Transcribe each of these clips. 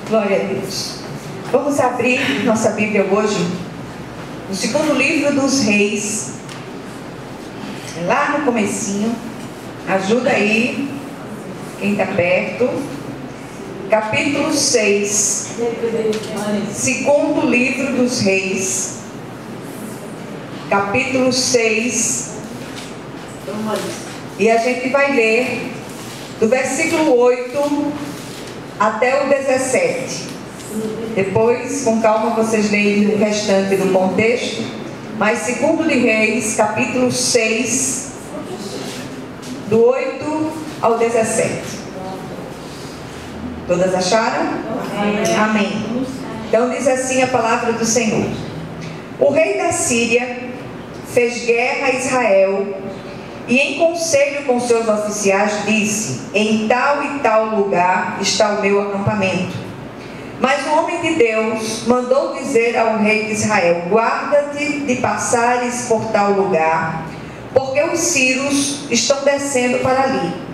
Glória a Deus. Vamos abrir nossa Bíblia hoje no segundo livro dos Reis, lá no comecinho. Ajuda aí quem está perto. Capítulo 6, segundo livro dos Reis, capítulo 6, e a gente vai ler do versículo 8 até o 17. Depois, com calma, vocês leem o restante do contexto. Mas segundo de Reis, capítulo 6, do 8 ao 17. Todas acharam? Amém. Então diz assim a palavra do Senhor: O rei da Síria fez guerra a Israel e, em conselho com seus oficiais, disse: em tal e tal lugar está o meu acampamento. Mas o homem de Deus mandou dizer ao rei de Israel: guarda-te de passares por tal lugar, porque os sírios estão descendo para ali.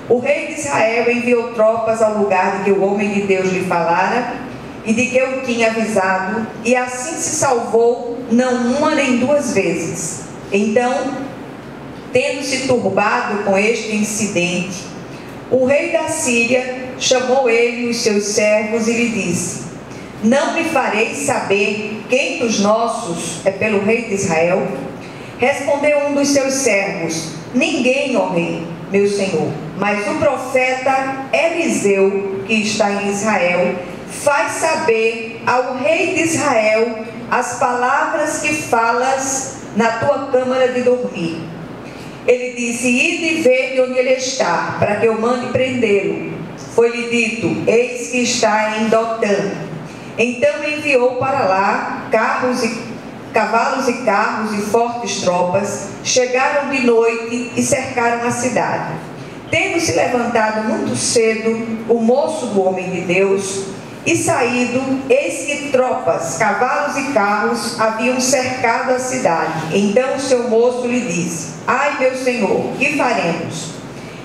O rei de Israel enviou tropas ao lugar de que o homem de Deus lhe falara e de que eu tinha avisado, e assim se salvou, não uma nem duas vezes. Então, tendo-se turbado com este incidente, o rei da Síria chamou ele e os seus servos e lhe disse: não me fareis saber quem dos nossos é pelo rei de Israel? Respondeu um dos seus servos: ninguém, ó rei, meu senhor, mas o profeta Eliseu, que está em Israel, faz saber ao rei de Israel as palavras que falas na tua câmara de dormir. Ele disse: ide e vede onde ele está, para que eu mande prendê-lo. Foi-lhe dito: eis que está em Dotã. Então enviou para lá cavalos e carros e fortes tropas. Chegaram de noite e cercaram a cidade. Tendo-se levantado muito cedo o moço do homem de Deus e saído, eis que tropas, cavalos e carros haviam cercado a cidade. Então o seu moço lhe disse: ai, meu senhor, que faremos?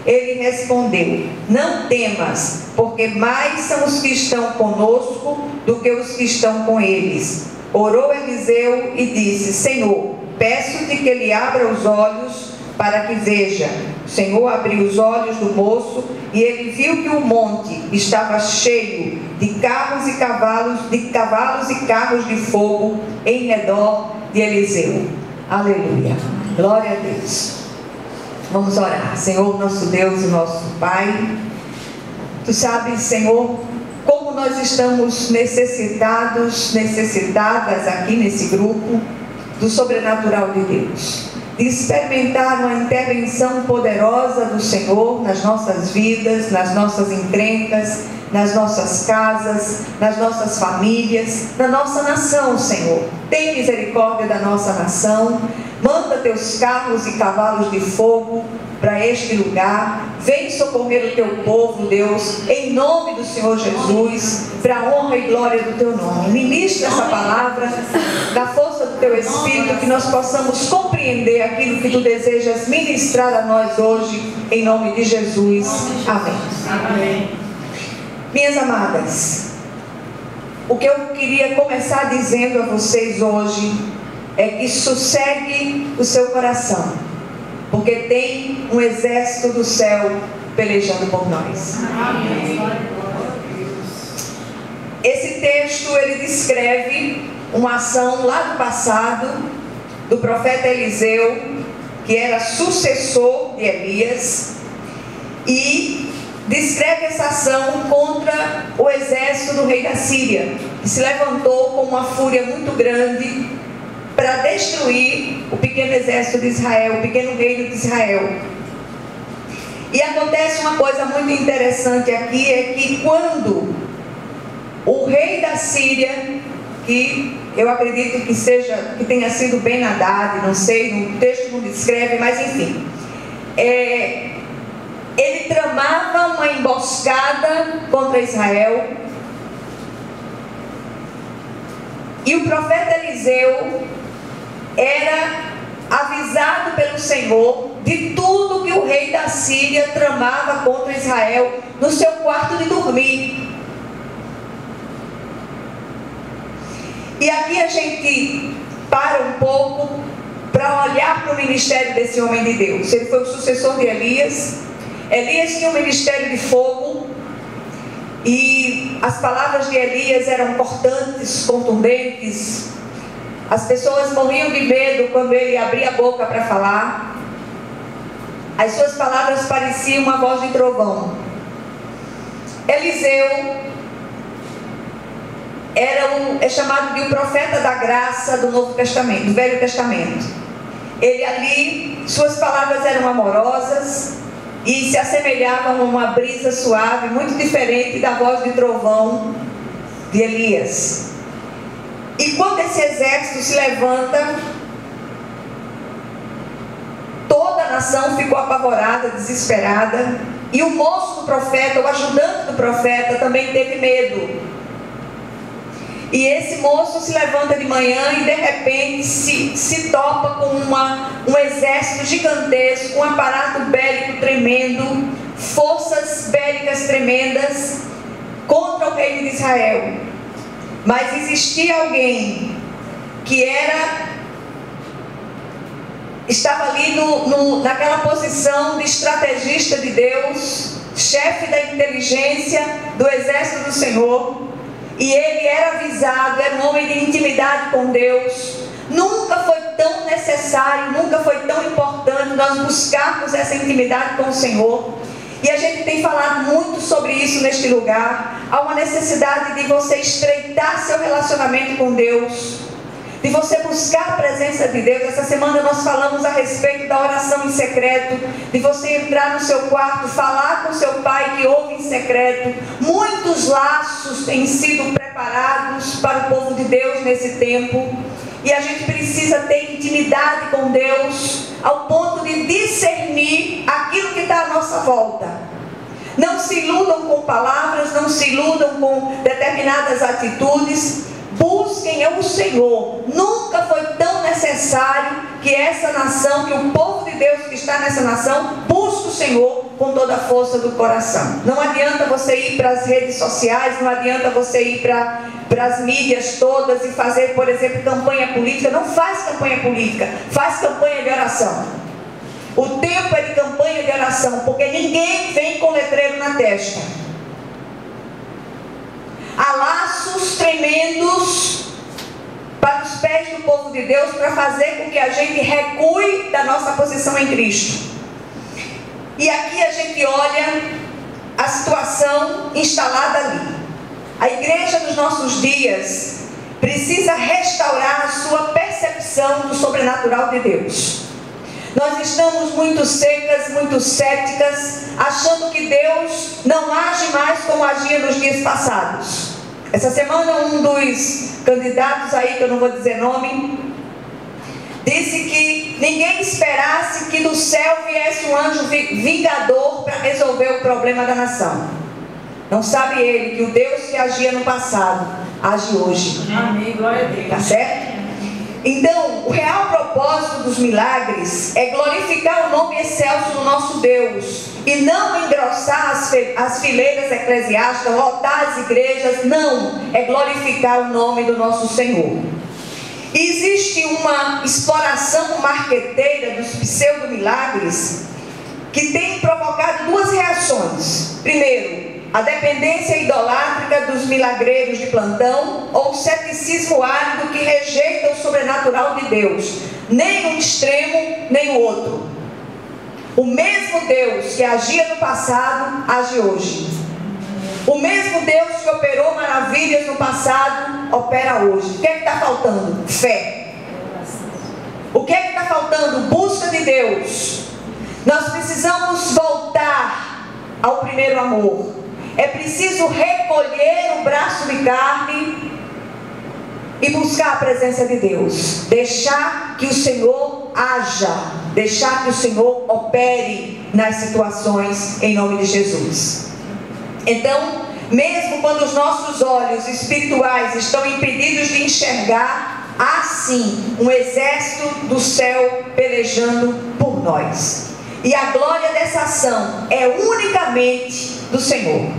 Ele respondeu: não temas, porque mais são os que estão conosco do que os que estão com eles. Orou Eliseu e disse: Senhor, peço-te que ele abra os olhos para que veja. O Senhor abriu os olhos do moço e ele viu que o monte estava cheio de carros e carros de fogo em redor de Eliseu. Aleluia. Glória a Deus. Vamos orar. Senhor, nosso Deus e nosso Pai, Tu sabes, Senhor, como nós estamos necessitadas aqui nesse grupo do sobrenatural de Deus, de experimentar uma intervenção poderosa do Senhor nas nossas vidas, nas nossas encrencas, nas nossas casas, nas nossas famílias, na nossa nação, Senhor. Tem misericórdia da nossa nação. Manda teus carros e cavalos de fogo para este lugar. Vem socorrer o teu povo, Deus, em nome do Senhor Jesus, para a honra e glória do teu nome. Ministra essa palavra da força do teu Espírito, que nós possamos compreender aquilo que tu desejas ministrar a nós hoje, em nome de Jesus. Amém. Amém. Minhas amadas, o que eu queria começar dizendo a vocês hoje é que sossegue o seu coração, porque tem um exército do céu pelejando por nós. Amém. Esse texto, ele descreve uma ação lá do passado do profeta Eliseu, que era sucessor de Elias, e descreve essa ação contra o exército do rei da Síria, que se levantou com uma fúria muito grande para destruir o pequeno exército de Israel, o pequeno reino de Israel. E acontece uma coisa muito interessante aqui, é que quando o rei da Síria, que eu acredito que tenha sido Ben-Hadad, não sei, no texto não descreve, mas enfim, ele tramava uma emboscada contra Israel, e o profeta Eliseu era avisado pelo Senhor de tudo que o rei da Síria tramava contra Israel no seu quarto de dormir. E aqui a gente para um pouco para olhar para o ministério desse homem de Deus. Ele foi o sucessor de Elias. Elias tinha um ministério de fogo, e as palavras de Elias eram cortantes, contundentes. As pessoas morriam de medo quando ele abria a boca para falar. As suas palavras pareciam uma voz de trovão. Eliseu é chamado de um profeta da graça do Novo Testamento, do Velho Testamento. Ele ali, suas palavras eram amorosas e se assemelhavam a uma brisa suave, muito diferente da voz de trovão de Elias. E quando esse exército se levanta, toda a nação ficou apavorada, desesperada, e o moço do profeta, o ajudante do profeta, também teve medo. E esse moço se levanta de manhã e de repente se topa com um exército gigantesco, um aparato bélico tremendo, forças bélicas tremendas contra o reino de Israel. Mas existia alguém que estava ali naquela posição de estrategista de Deus, chefe da inteligência do exército do Senhor. E ele era avisado, era um homem de intimidade com Deus. Nunca foi tão necessário, nunca foi tão importante nós buscarmos essa intimidade com o Senhor. E a gente tem falado muito sobre isso neste lugar. Há uma necessidade de você estreitar seu relacionamento com Deus, de você buscar a presença de Deus. Essa semana nós falamos a respeito da oração em secreto, de você entrar no seu quarto, falar com seu pai que ouve em secreto. Muitos laços têm sido preparados para o povo de Deus nesse tempo, e a gente precisa ter intimidade com Deus ao ponto de discernir aquilo que está à nossa volta. Não se iludam com palavras, não se iludam com determinadas atitudes. Busquem o Senhor. Nunca foi tão necessário que essa nação, que o povo de Deus que está nessa nação, busque o Senhor com toda a força do coração. Não adianta você ir para as redes sociais, não adianta você ir para as mídias todas e fazer, por exemplo, campanha política. Não faz campanha política, faz campanha de oração. O tempo é de campanha de oração, porque ninguém vem com letreiro na testa. Há laços tremendos para os pés do povo de Deus, para fazer com que a gente recue da nossa posição em Cristo. E aqui a gente olha a situação instalada ali. A igreja dos nossos dias precisa restaurar a sua percepção do sobrenatural de Deus. Nós estamos muito secas, muito céticas, achando que Deus não age mais como agia nos dias passados. Essa semana um dos candidatos aí, que eu não vou dizer nome, disse que ninguém esperasse que do céu viesse um anjo vingador para resolver o problema da nação. Não sabe ele que o Deus que agia no passado age hoje. Amém, glória a Deus. Tá certo? Então, o real propósito dos milagres é glorificar o nome excelso do nosso Deus, e não engrossar as fileiras eclesiásticas, lotar as igrejas. Não, é glorificar o nome do nosso Senhor. Existe uma exploração marqueteira dos pseudo-milagres que tem provocado duas reações. Primeiro, a dependência idolátrica dos milagreiros de plantão, ou o ceticismo árido que rejeita o sobrenatural de Deus. Nem um extremo, nem o outro. O mesmo Deus que agia no passado, age hoje. O mesmo Deus que operou maravilhas no passado, opera hoje. O que é que está faltando? Fé. O que é que está faltando? Busca de Deus. Nós precisamos voltar ao primeiro amor. É preciso recolher o braço de carne e buscar a presença de Deus. Deixar que o Senhor haja. Deixar que o Senhor opere nas situações, em nome de Jesus. Então, mesmo quando os nossos olhos espirituais estão impedidos de enxergar, há sim um exército do céu pelejando por nós. E a glória dessa ação é unicamente do Senhor.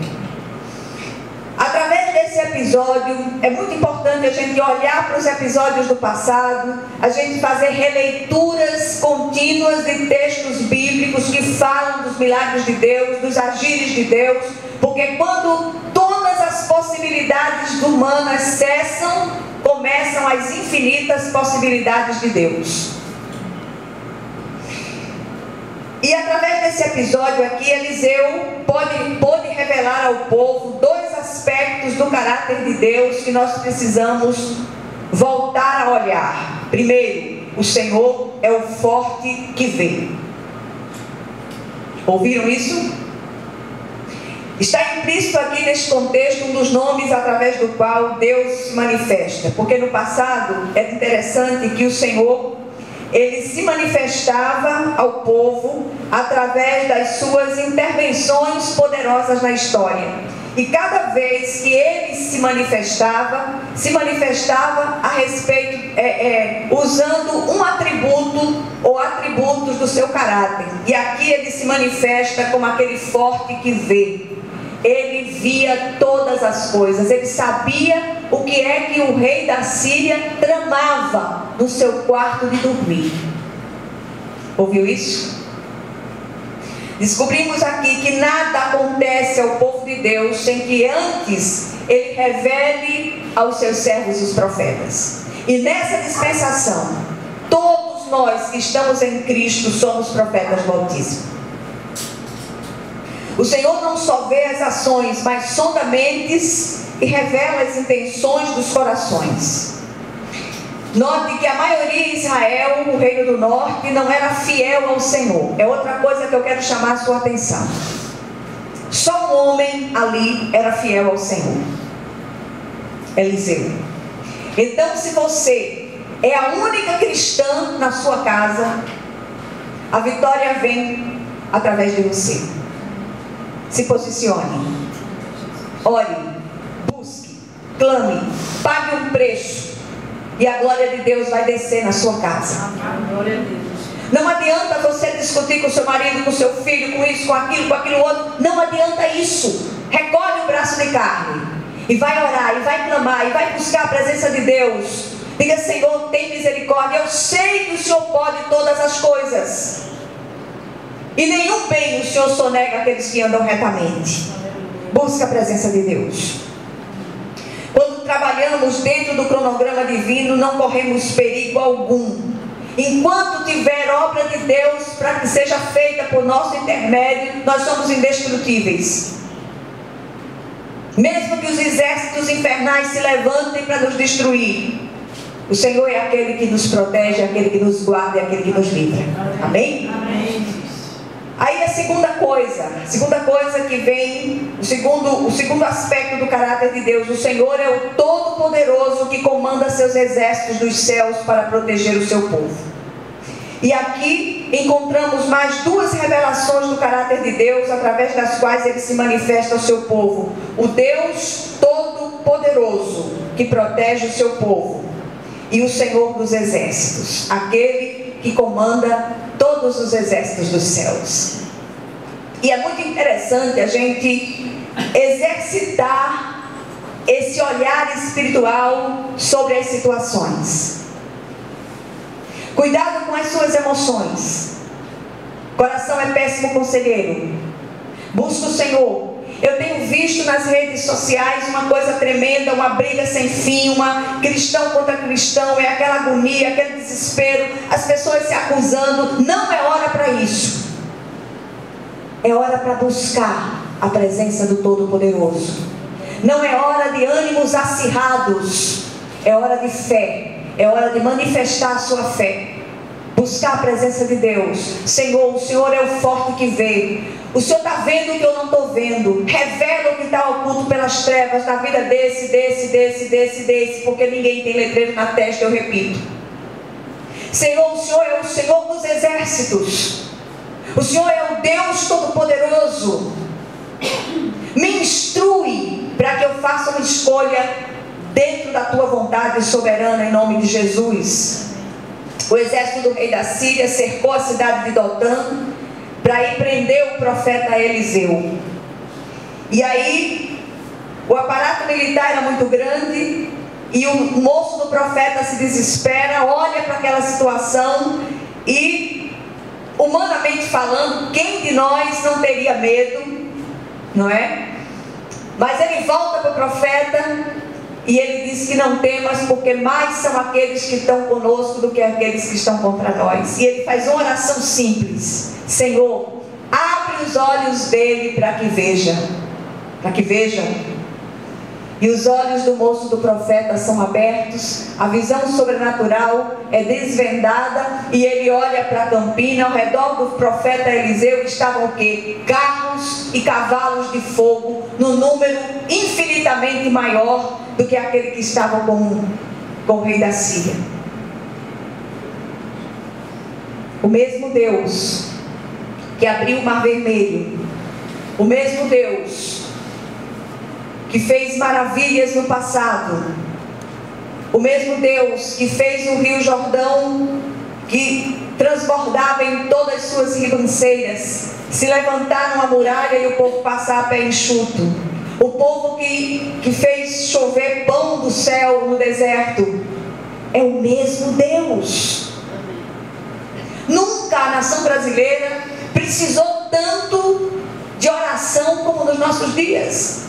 Através desse episódio, é muito importante a gente olhar para os episódios do passado, a gente fazer releituras contínuas de textos bíblicos que falam dos milagres de Deus, dos agires de Deus, porque quando todas as possibilidades humanas cessam, começam as infinitas possibilidades de Deus. E através desse episódio aqui, Eliseu pôde revelar ao povo dois aspectos do caráter de Deus que nós precisamos voltar a olhar. Primeiro, o Senhor é o forte que vê. Ouviram isso? Está implícito aqui neste contexto um dos nomes através do qual Deus se manifesta. Porque no passado, é interessante que o Senhor, ele se manifestava ao povo através das suas intervenções poderosas na história. E cada vez que ele se manifestava a respeito, usando um atributo ou atributos do seu caráter. E aqui ele se manifesta como aquele forte que vê. Ele via todas as coisas, ele sabia o que é que o rei da Síria tramava no seu quarto de dormir. Ouviu isso? Descobrimos aqui que nada acontece ao povo de Deus sem que antes ele revele aos seus servos os profetas. E nessa dispensação, todos nós que estamos em Cristo somos profetas do Altíssimo. O Senhor não só vê as ações, mas sonda mentes e revela as intenções dos corações. Note que a maioria em Israel, o reino do norte, não era fiel ao Senhor. É outra coisa que eu quero chamar a sua atenção. Só um homem ali era fiel ao Senhor: Eliseu. Então, se você é a única cristã na sua casa, a vitória vem através de você. Se posicione, ore, busque, clame, pague um preço, e a glória de Deus vai descer na sua casa. Não adianta você discutir com o seu marido, com o seu filho, com isso, com aquilo outro. Não adianta isso. Recolhe o braço de carne e vai orar, e vai clamar, e vai buscar a presença de Deus. Diga: Senhor, tem misericórdia. Eu sei que o Senhor pode todas as coisas, e nenhum bem o Senhor sonega àqueles que andam retamente. Busca a presença de Deus. Quando trabalhamos dentro do cronograma divino, não corremos perigo algum. Enquanto tiver obra de Deus para que seja feita por nosso intermédio, nós somos indestrutíveis. Mesmo que os exércitos infernais se levantem para nos destruir, o Senhor é aquele que nos protege, aquele que nos guarda e aquele que nos livra. Amém? Amém. Aí a segunda coisa que vem, o segundo aspecto do caráter de Deus: o Senhor é o Todo-Poderoso que comanda seus exércitos dos céus para proteger o seu povo. E aqui encontramos mais duas revelações do caráter de Deus, através das quais ele se manifesta ao seu povo: o Deus Todo-Poderoso que protege o seu povo, e o Senhor dos exércitos, aquele que comanda todos os exércitos dos céus. E é muito interessante a gente exercitar esse olhar espiritual sobre as situações. Cuidado com as suas emoções. Coração é péssimo conselheiro. Busca o Senhor. Eu tenho visto nas redes sociais uma coisa tremenda, uma briga sem fim, uma cristão contra cristão, é aquela agonia, aquele desespero, as pessoas se acusando. Não é hora para isso. É hora para buscar a presença do Todo-Poderoso. Não é hora de ânimos acirrados, é hora de fé, é hora de manifestar a sua fé. Buscar a presença de Deus. Senhor, o Senhor é o forte que vê. O Senhor está vendo o que eu não estou vendo. Revela o que está oculto pelas trevas na vida desse, porque ninguém tem letreiro na testa, eu repito. Senhor, o Senhor é o Senhor dos exércitos. O Senhor é o Deus Todo-Poderoso. Me instrui para que eu faça uma escolha dentro da tua vontade soberana, em nome de Jesus. O exército do rei da Síria cercou a cidade de Dotã para ir prender o profeta Eliseu. E aí O aparato militar era muito grande e o moço do profeta se desespera, olha para aquela situação e, humanamente falando, quem de nós não teria medo, não é? Mas ele volta para o profeta e ele diz que não temas, porque mais são aqueles que estão conosco do que aqueles que estão contra nós. E ele faz uma oração simples: Senhor, abre os olhos dele para que veja. Para que veja. E os olhos do moço do profeta são abertos, a visão sobrenatural é desvendada e ele olha para a campina. Ao redor do profeta Eliseu estavam o quê? Carros e cavalos de fogo, no número infinitamente maior do que aquele que estava com o rei da Síria. O mesmo Deus que abriu o Mar Vermelho, o mesmo Deus que fez maravilhas no passado, o mesmo Deus que fez o Rio Jordão, que transbordava em todas as suas ribanceiras, se levantar uma muralha e o povo passar a pé enxuto, o povo que fez chover pão do céu no deserto, é o mesmo Deus. Nunca a nação brasileira precisou tanto de oração como nos nossos dias.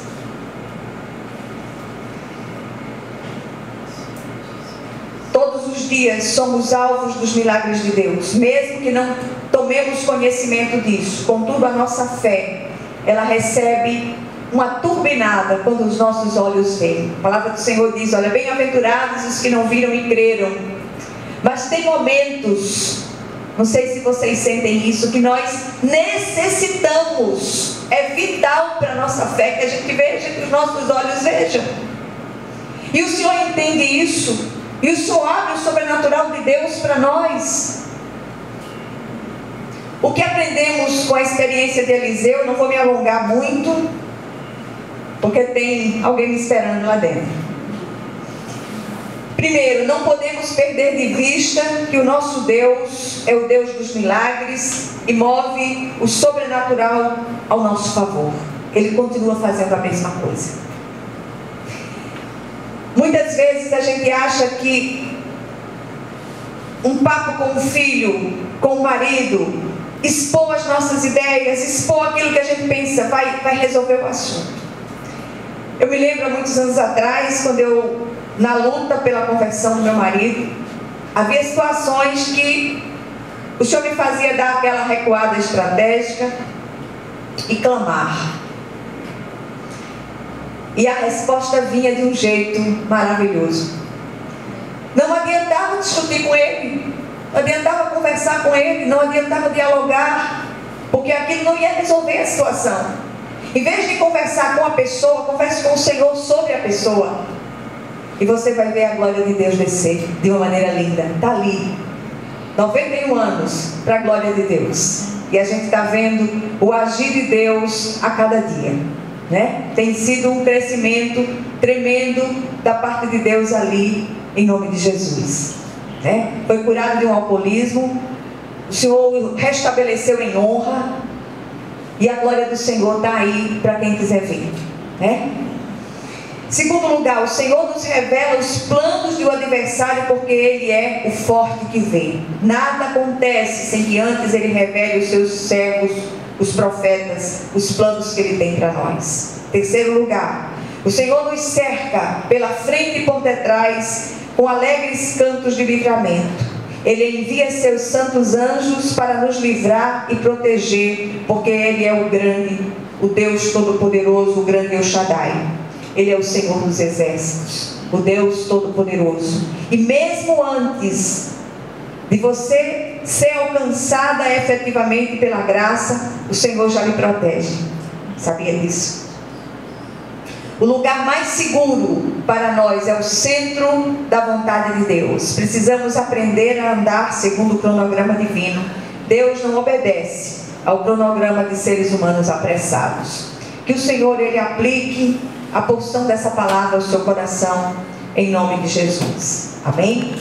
Todos os dias somos alvos dos milagres de Deus, mesmo que não tomemos conhecimento disso. Contudo, a nossa fé, ela recebe uma turbinada quando os nossos olhos veem. A palavra do Senhor diz: olha, bem-aventurados os que não viram e creram. Mas tem momentos, não sei se vocês sentem isso, que nós necessitamos, é vital para a nossa fé que a gente veja, que os nossos olhos vejam. E o Senhor entende isso. E o Senhor abre o sobrenatural de Deus para nós. O que aprendemos com a experiência de Eliseu, não vou me alongar muito, porque tem alguém me esperando lá dentro. Primeiro, não podemos perder de vista que o nosso Deus é o Deus dos milagres e move o sobrenatural ao nosso favor. Ele continua fazendo a mesma coisa. Muitas vezes a gente acha que um papo com o filho, com o marido, expor as nossas ideias, expor aquilo que a gente pensa, vai resolver o assunto. Eu me lembro há muitos anos atrás, quando eu, na luta pela conversão do meu marido, havia situações que o Senhor me fazia dar aquela recuada estratégica e clamar. E a resposta vinha de um jeito maravilhoso. Não adiantava discutir com ele, não adiantava conversar com ele, não adiantava dialogar, porque aquilo não ia resolver a situação. Em vez de conversar com a pessoa, converse com o Senhor sobre a pessoa. E você vai ver a glória de Deus descer de uma maneira linda. Está ali, 91 anos para a glória de Deus. E a gente está vendo o agir de Deus a cada dia. Né? Tem sido um crescimento tremendo da parte de Deus ali, em nome de Jesus, né? Foi curado de um alcoolismo, o Senhor restabeleceu em honra, e a glória do Senhor está aí para quem quiser ver, né? Segundo lugar, o Senhor nos revela os planos do adversário, porque Ele é o forte que vem. Nada acontece sem que antes Ele revele os seus servos, os profetas, os planos que Ele tem para nós. Terceiro lugar, o Senhor nos cerca pela frente e por detrás com alegres cantos de livramento. Ele envia seus santos anjos para nos livrar e proteger, porque Ele é o grande, o Deus Todo-Poderoso, o grande El Shaddai. Ele é o Senhor dos exércitos, o Deus Todo-Poderoso. E mesmo antes de você ser alcançada efetivamente pela graça, o Senhor já lhe protege. Sabia disso? O lugar mais seguro para nós é o centro da vontade de Deus. Precisamos aprender a andar segundo o cronograma divino. Deus não obedece ao cronograma de seres humanos apressados. Que o Senhor, Ele aplique a porção dessa palavra ao seu coração, em nome de Jesus. Amém?